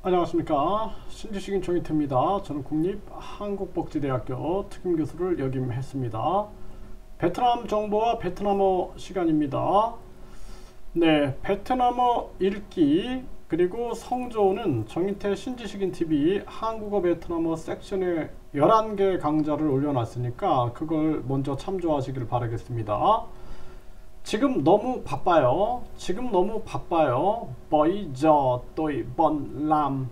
안녕하십니까. 신지식인 조인태입니다. 저는 국립한국복지대학교 특임교수를 역임했습니다. 베트남 정보와 베트남어 시간입니다. 네, 베트남어 읽기 그리고 성조는 정인태 신지식인TV 한국어 베트남어 섹션에 11개 강좌를 올려놨으니까 그걸 먼저 참조하시길 바라겠습니다. 지금 너무 바빠요. Bây giờ tôi bận làm.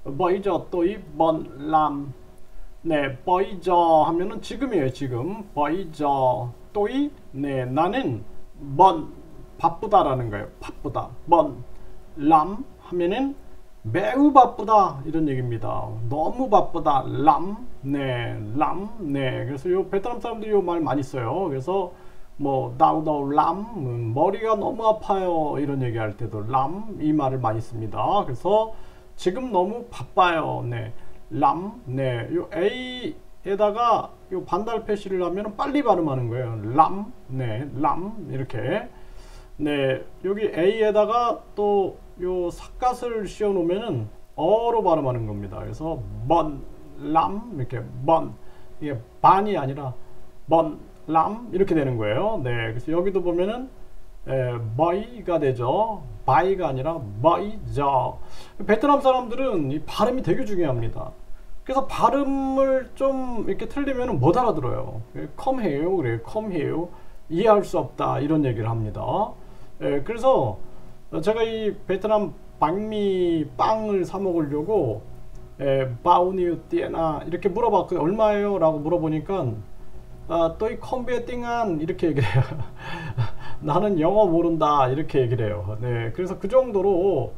Bây giờ tôi bận làm. 네, bây giờ 하면은 지금이에요. 지금. Bây giờ tôi 네, 나는 bận 바쁘다라는 거예요. 바쁘다. bận làm 하면은 매우 바쁘다 이런 얘기입니다. 너무 바쁘다. làm 네, làm 네. 그래서 요 베트남 사람들이 요 말 많이 써요. 그래서 뭐 đau lắm 머리가 너무 아파요 이런 얘기할 때도 lắm 이 말을 많이 씁니다. 그래서 지금 너무 바빠요. 네, lắm 네, 요 A에다가 요 반달 표시를 하면 빨리 발음하는 거예요. lắm 네, lắm 이렇게 네, 여기 A에다가 또 요 삿갓을 씌워 놓으면은 어로 발음하는 겁니다. 그래서 bận lắm 이렇게 bận 이게 반이 아니라 bận 람 이렇게 되는 거예요. 네, 그래서 여기도 보면은 바이가 되죠. 바이가 아니라 바이죠. 베트남 사람들은 이 발음이 되게 중요합니다. 그래서 발음을 좀 이렇게 틀리면은 못 알아들어요. come here 그래요. come here 이해할 수 없다 이런 얘기를 합니다. 그래서 제가 이 베트남 방미 빵을 사 먹으려고 bao nhiêu tiền 이렇게 물어봤거든요. 얼마예요? 라고 물어보니까 또이 컴비에 띵한 이렇게 얘기를 해요. 나는 영어 모른다 이렇게 얘기를 해요. 네, 그래서 그 정도로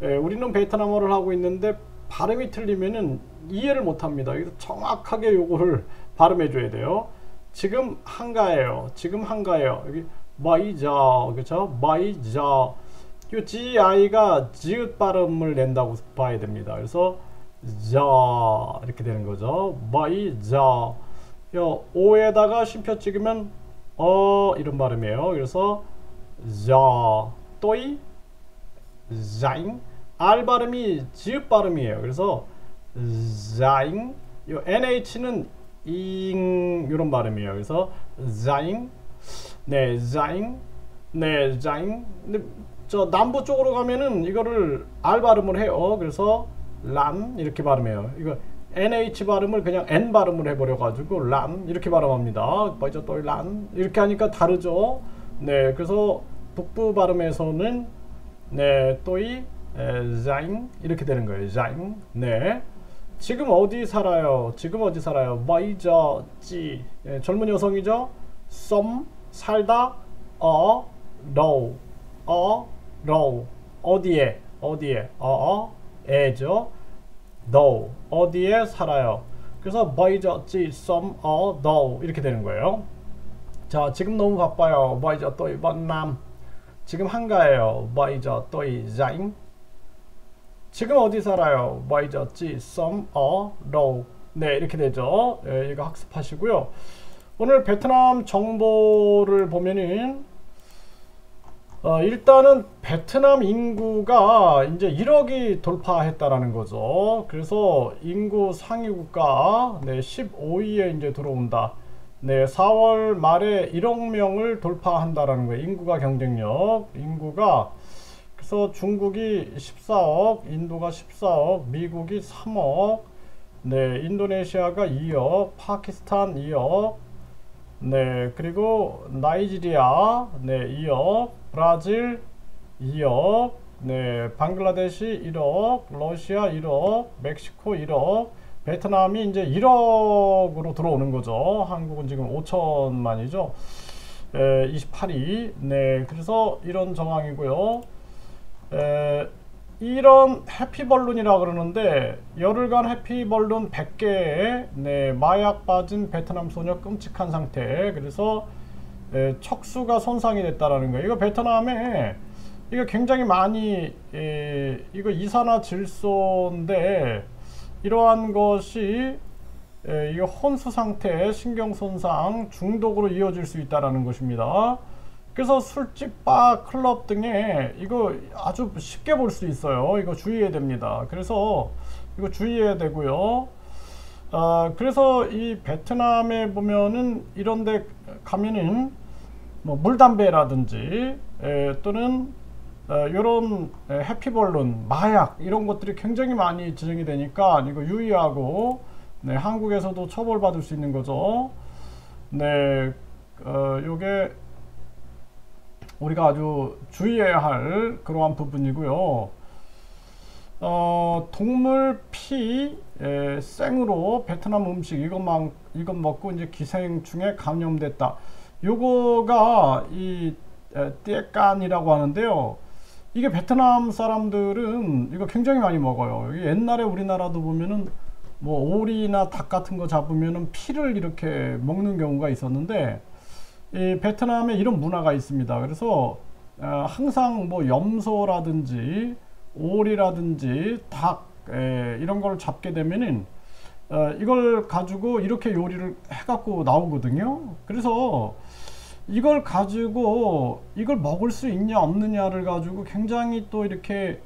우리는 베트남어를 하고 있는데 발음이 틀리면은 이해를 못합니다. 그래서 정확하게 요거를 발음해 줘야 돼요. 지금 한가해요. 지금 한가해요. 여기 bây giờ 그렇죠? bây giờ 요 GI가 지읒 발음을 낸다고 봐야 됩니다. 그래서 giờ 이렇게 되는 거죠. bây giờ 요 오에다가 쉼표 찍으면 이런 발음이에요. 그래서 giờ tôi rảnh R 발음이 지읒 발음이에요. 그래서 rảnh 요 NH는 잉 이런 발음이에요. 그래서 rảnh 네, rảnh 네, rảnh 근데 저 남부 쪽으로 가면은 이거를 R 발음을 해요. 그래서 란 이렇게 발음해요. 이거 NH 발음을 그냥 N 발음을 해버려 가지고 란 이렇게 발음합니다. 먼저 또 란 이렇게 하니까 다르죠. 네, 그래서 북부 발음에서는 네, 또이 자잉 이렇게 되는 거예요. 자잉 네, 지금 어디 살아요? 지금 어디 살아요? bây giờ 지 젊은 여성이죠. sống 살다 đâu 어디에 에죠. đâu 어디에 살아요. 그래서 bây giờ chị sống ở đâu 이렇게 되는 거예요. 자, 지금 너무 바빠요. bây giờ tôi bận làm. 지금 한가해요. bây giờ tôi rảnh. 지금 어디 살아요? bây giờ chị sống ở đâu. 네, 이렇게 되죠. 이거 학습하시고요. 오늘 베트남 정보를 보면은 일단은 베트남 인구가 이제 1억이 돌파했다라는 거죠. 그래서 인구 상위 국가 네, 15위에 이제 들어온다. 네, 4월 말에 1억 명을 돌파한다라는 거예요. 인구가 경쟁력, 인구가 그래서 중국이 14억, 인도가 14억, 미국이 3억, 네, 인도네시아가 2억, 파키스탄 2억, 네, 그리고 나이지리아 네, 2억, 브라질 2억, 네, 방글라데시 1억, 러시아 1억, 멕시코 1억, 베트남이 이제 1억으로 들어오는 거죠. 한국은 지금 5천만이죠. 28위. 네, 그래서 이런 정황이고요. 이런 해피벌룬이라 그러는데 열흘간 해피벌룬 100개에 네, 마약 빠진 베트남 소녀 끔찍한 상태. 그래서 척수가 손상이 됐다라는 거예요. 이거 베트남에 이거 굉장히 많이 이거 이산화질소인데 이러한 것이 이거 혼수 상태, 신경 손상, 중독으로 이어질 수 있다라는 것입니다. 그래서 술집, 바, 클럽 등에 이거 아주 쉽게 볼 수 있어요. 이거 주의해야 됩니다. 그래서 이거 주의해야 되고요. 그래서 이 베트남에 보면은 이런데 가면은 뭐 물담배라든지 또는 이런 해피벌룬, 마약 이런 것들이 굉장히 많이 지정이 되니까 이거 유의하고, 네, 한국에서도 처벌받을 수 있는 거죠. 네, 요게 우리가 아주 주의해야 할 그러한 부분이고요. 동물 피 생으로 베트남 음식 이것 먹고 이제 기생충에 감염됐다. 요거가 이 띠에깐이라고 하는데요. 이게 베트남 사람들은 이거 굉장히 많이 먹어요. 옛날에 우리나라도 보면은 뭐 오리나 닭 같은 거 잡으면은 피를 이렇게 먹는 경우가 있었는데, 이 베트남에 이런 문화가 있습니다. 그래서 항상 뭐 염소라든지 오리라든지 닭 이런 걸 잡게 되면은 이걸 가지고 이렇게 요리를 해갖고 나오거든요. 그래서 이걸 가지고 이걸 먹을 수 있냐 없느냐를 가지고 굉장히 또 이렇게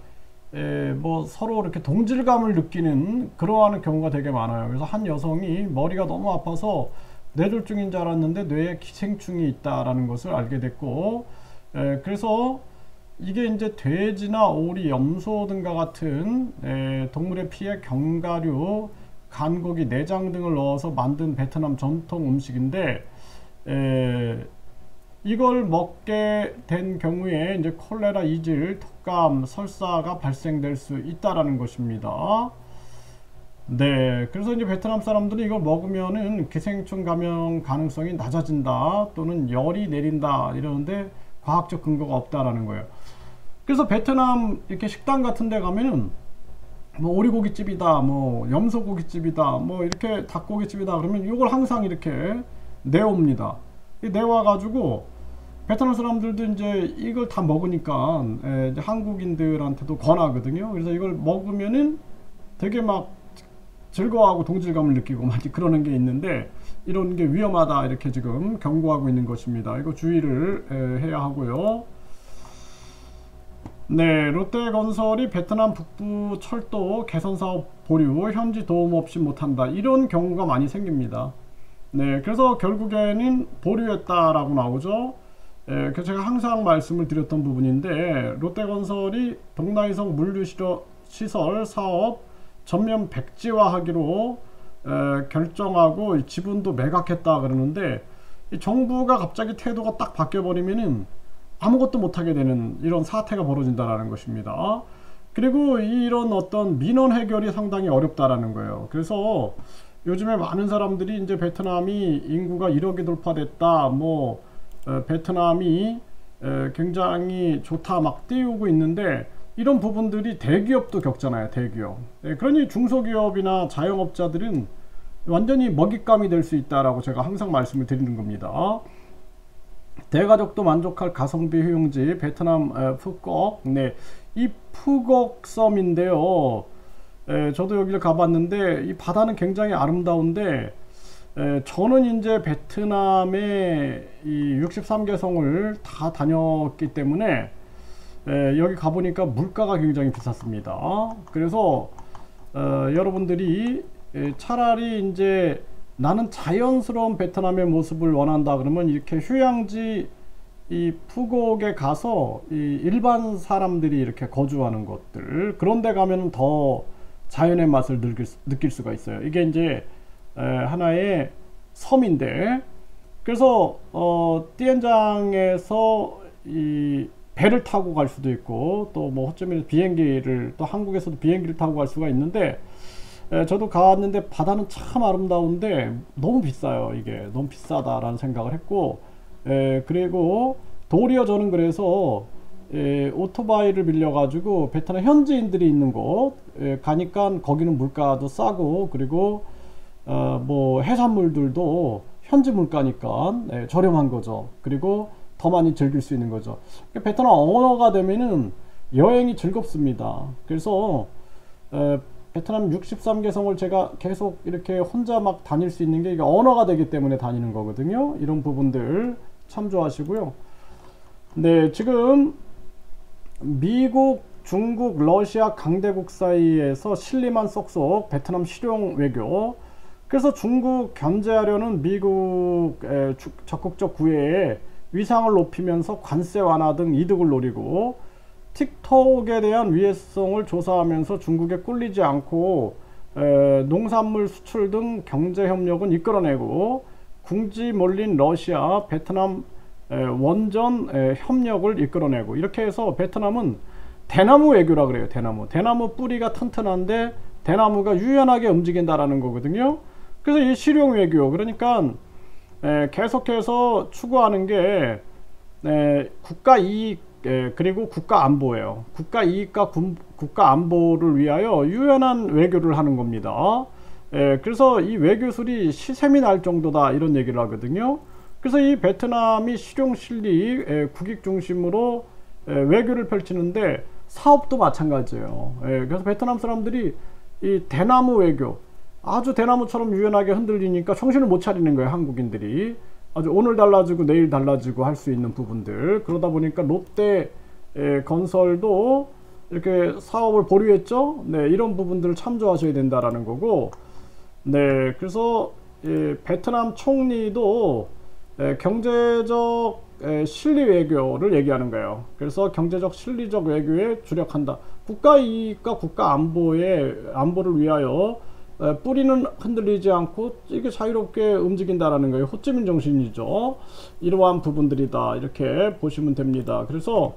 뭐 서로 이렇게 동질감을 느끼는 그러한 경우가 되게 많아요. 그래서 한 여성이 머리가 너무 아파서 뇌졸중인 줄 알았는데 뇌에 기생충이 있다라는 것을 알게 됐고, 그래서 이게 이제 돼지나 오리, 염소 등과 같은 동물의 피에 견과류, 간고기, 내장 등을 넣어서 만든 베트남 전통 음식인데, 이걸 먹게 된 경우에 이제 콜레라, 이질, 독감, 설사가 발생될 수 있다라는 것입니다. 네, 그래서 이제 베트남 사람들은 이걸 먹으면은 기생충 감염 가능성이 낮아진다 또는 열이 내린다 이러는데 과학적 근거가 없다라는 거예요. 그래서 베트남 이렇게 식당 같은 데 가면은 뭐 오리고기집이다, 뭐 염소고기집이다, 뭐 이렇게 닭고기집이다 그러면 이걸 항상 이렇게 내옵니다. 내와 가지고 베트남 사람들도 이제 이걸 다 먹으니까 이제 한국인들한테도 권하거든요. 그래서 이걸 먹으면은 되게 막 즐거워하고 동질감을 느끼고 막 그러는 게 있는데, 이런 게 위험하다 이렇게 지금 경고하고 있는 것입니다. 이거 주의를 해야 하고요. 네, 롯데건설이 베트남 북부 철도 개선 사업 보류, 현지 도움 없이 못한다, 이런 경우가 많이 생깁니다. 네, 그래서 결국에는 보류했다라고 나오죠. 그래서 제가 항상 말씀을 드렸던 부분인데, 롯데건설이 동나이성 물류시설 사업 전면 백지화하기로 결정하고 지분도 매각했다 그러는데, 이 정부가 갑자기 태도가 딱 바뀌어 버리면은 아무것도 못하게 되는 이런 사태가 벌어진다라는 것입니다. 그리고 이런 어떤 민원 해결이 상당히 어렵다라는 거예요. 그래서 요즘에 많은 사람들이 이제 베트남이 인구가 1억이 돌파됐다, 뭐 베트남이 굉장히 좋다 막 띄우고 있는데, 이런 부분들이 대기업도 겪잖아요. 대기업. 그러니 중소기업이나 자영업자들은 완전히 먹잇감이 될 수 있다라고 제가 항상 말씀을 드리는 겁니다. 대가족도 만족할 가성비 휴양지 베트남 푸꾸옥. 네, 이 푸꾸옥 섬인데요. 저도 여기를 가봤는데 이 바다는 굉장히 아름다운데, 저는 이제 베트남의 이 63개 성을 다 다녔기 때문에 여기 가보니까 물가가 굉장히 비쌌습니다. 그래서 여러분들이 차라리 이제 나는 자연스러운 베트남의 모습을 원한다 그러면 이렇게 휴양지 이 푸꾸옥에 가서 이 일반 사람들이 이렇게 거주하는 것들, 그런 데 가면 더 자연의 맛을 느낄 수가 있어요. 이게 이제 하나의 섬인데, 그래서 띠엔장에서 이 배를 타고 갈 수도 있고, 또 뭐 어쩌면 비행기를, 또 한국에서도 비행기를 타고 갈 수가 있는데, 저도 가봤는데 바다는 참 아름다운데 너무 비싸요. 이게 너무 비싸다라는 생각을 했고, 그리고 도리어 저는 그래서 오토바이를 빌려 가지고 베트남 현지인들이 있는 곳 가니까 거기는 물가도 싸고, 그리고 뭐 해산물들도 현지 물가니까 저렴한 거죠. 그리고 더 많이 즐길 수 있는 거죠. 베트남 언어가 되면은 여행이 즐겁습니다. 그래서 베트남 63개 성을 제가 계속 이렇게 혼자 막 다닐 수 있는 게 이게 언어가 되기 때문에 다니는 거거든요. 이런 부분들 참조하시고요. 네, 지금 미국, 중국, 러시아 강대국 사이에서 실리만 쏙쏙 베트남 실용 외교. 그래서 중국 견제하려는 미국의 적극적 구애에 위상을 높이면서 관세 완화 등 이득을 노리고, 틱톡에 대한 위해성을 조사하면서 중국에 꿀리지 않고 농산물 수출 등 경제 협력은 이끌어내고, 궁지 몰린 러시아, 베트남 원전 협력을 이끌어내고, 이렇게 해서 베트남은 대나무 외교라 그래요. 대나무 뿌리가 튼튼한데 대나무가 유연하게 움직인다라는 거거든요. 그래서 이 실용 외교, 그러니까 계속해서 추구하는 게 국가 이익 그리고 국가 안보예요. 국가 이익과 국가 안보를 위하여 유연한 외교를 하는 겁니다. 그래서 이 외교술이 시샘이 날 정도다, 이런 얘기를 하거든요. 그래서 이 베트남이 실용 실리 국익 중심으로 외교를 펼치는데, 사업도 마찬가지예요. 그래서 베트남 사람들이 이 대나무 외교, 아주 대나무처럼 유연하게 흔들리니까 정신을 못 차리는 거예요. 한국인들이 아주 오늘 달라지고 내일 달라지고 할 수 있는 부분들. 그러다 보니까 롯데 건설도 이렇게 사업을 보류했죠. 네, 이런 부분들을 참조하셔야 된다라는 거고. 네, 그래서 베트남 총리도 경제적 실리 외교를 얘기하는 거예요. 그래서 경제적 실리적 외교에 주력한다. 국가 이익과 국가 안보를 위하여 뿌리는 흔들리지 않고 이게 자유롭게 움직인다라는 거예요. 호찌민 정신이죠. 이러한 부분들이다, 이렇게 보시면 됩니다. 그래서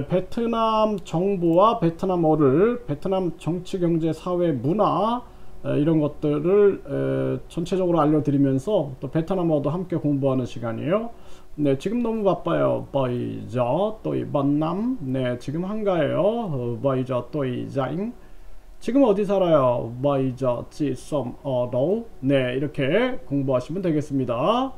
베트남 정보와 베트남어를, 베트남 정치, 경제, 사회, 문화 이런 것들을 전체적으로 알려드리면서 또 베트남어도 함께 공부하는 시간이에요. 네, 지금 너무 바빠요. Bây giờ tôi bận lắm. 네, 지금 한가해요. Bây giờ tôi rảnh. 지금 어디 살아요? Bây giờ chị sống ở đâu? 네, 이렇게 공부하시면 되겠습니다.